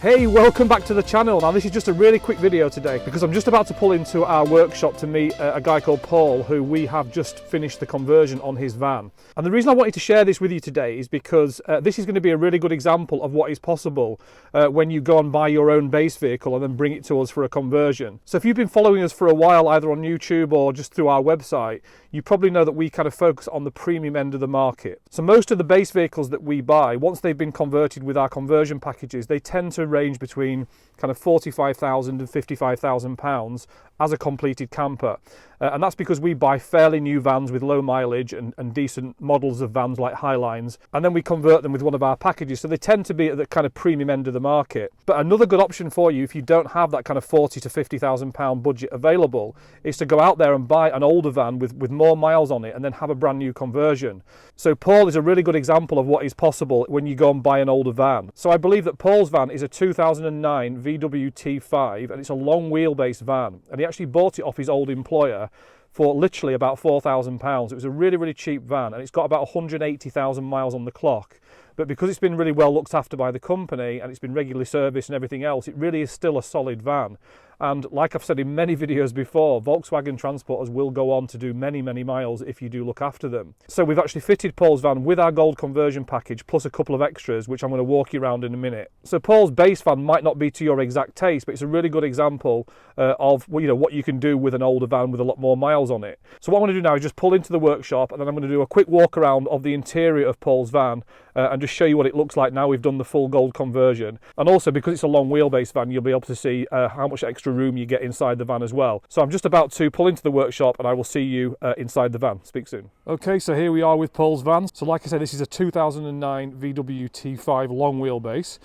Hey, welcome back to the channel. Now this is just a really quick video today because I'm just about to pull into our workshop to meet a guy called Paul, who we have just finished the conversion on his van. And the reason I wanted to share this with you today is because this is going to be a really good example of what is possible when you go and buy your own base vehicle and then bring it to us for a conversion. So if you've been following us for a while, either on YouTube or just through our website, you probably know that we kind of focus on the premium end of the market. So most of the base vehicles that we buy, once they've been converted with our conversion packages, they tend to range between kind of £45,000 and £55,000 as a completed camper. And that's because we buy fairly new vans with low mileage and decent models of vans like Highlines, and then we convert them with one of our packages. So they tend to be at the kind of premium end of the market. But another good option for you, if you don't have that kind of £40,000 to £50,000 budget available, is to go out there and buy an older van with more miles on it and then have a brand new conversion. So Paul is a really good example of what is possible when you go and buy an older van. So I believe that Paul's van is a 2009 VW T5, and it's a long wheelbase van, and he actually bought it off his old employer for literally about £4,000. It was a really, really cheap van, and it's got about 180,000 miles on the clock. But because it's been really well looked after by the company and it's been regularly serviced and everything else, it really is still a solid van. And like I've said in many videos before, Volkswagen transporters will go on to do many, many miles if you do look after them. So we've actually fitted Paul's van with our gold conversion package plus a couple of extras, which I'm going to walk you around in a minute. So Paul's base van might not be to your exact taste, but it's a really good example of what you can do with an older van with a lot more miles on it. So what I'm going to do now is just pull into the workshop, and then I'm going to do a quick walk around of the interior of Paul's van and just show you what it looks like now we've done the full gold conversion. And also, because it's a long wheelbase van, you'll be able to see how much extra room you get inside the van as well. So I'm just about to pull into the workshop and I will see you inside the van. Speak soon. Okay, so here we are with Paul's van. So like I said, this is a 2009 VW T5 long wheelbase.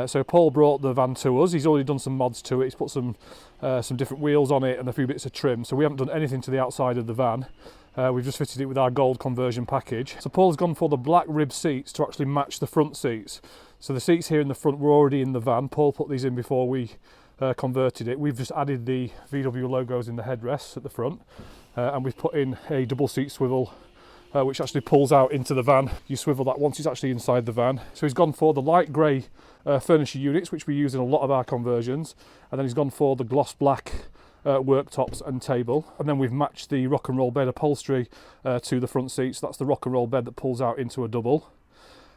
So Paul brought the van to us. He's already done some mods to it. He's put some different wheels on it and a few bits of trim. So we haven't done anything to the outside of the van. We've just fitted it with our gold conversion package. So Paul's gone for the black rib seats to actually match the front seats. So the seats here in the front were already in the van. Paul put these in before we converted it. We've just added the VW logos in the headrests at the front, and we've put in a double seat swivel which actually pulls out into the van. You swivel that once it's actually inside the van. So he's gone for the light grey furniture units, which we use in a lot of our conversions, and then he's gone for the gloss black worktops and table, and then we've matched the rock and roll bed upholstery to the front seats. That's the rock and roll bed that pulls out into a double.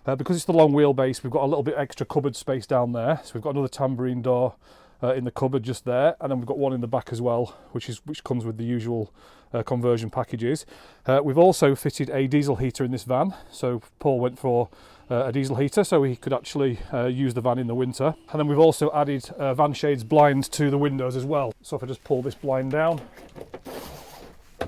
Because it's the long wheelbase, we've got a little bit extra cupboard space down there, so we've got another tambourine door in the cupboard just there, and then we've got one in the back as well, which comes with the usual conversion packages. We've also fitted a diesel heater in this van, so Paul went for a diesel heater so he could actually use the van in the winter. And then we've also added van shades blinds to the windows as well. So if I just pull this blind down,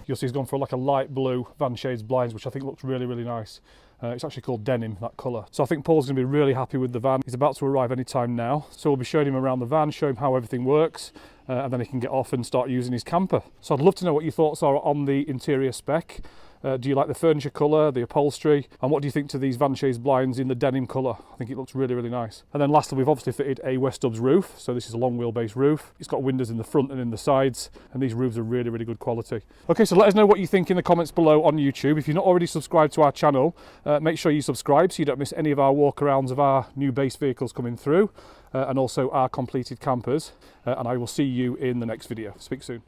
you'll see he's gone for like a light blue van shades blinds, which I think looks really, really nice. It's actually called denim, that colour. So I think Paul's going to be really happy with the van. He's about to arrive any time now. So we'll be showing him around the van, show him how everything works, and then he can get off and start using his camper. So I'd love to know what your thoughts are on the interior spec. Do you like the furniture colour, the upholstery, and what do you think to these van shades blinds in the denim colour? I think it looks really, really nice. And then lastly, we've obviously fitted a West Stubbs roof. So this is a long wheelbase roof. It's got windows in the front and in the sides, and these roofs are really, really good quality. Okay, so let us know what you think in the comments below on YouTube. If you're not already subscribed to our channel, make sure you subscribe so you don't miss any of our walkarounds of our new base vehicles coming through, and also our completed campers. And I will see you in the next video. Speak soon.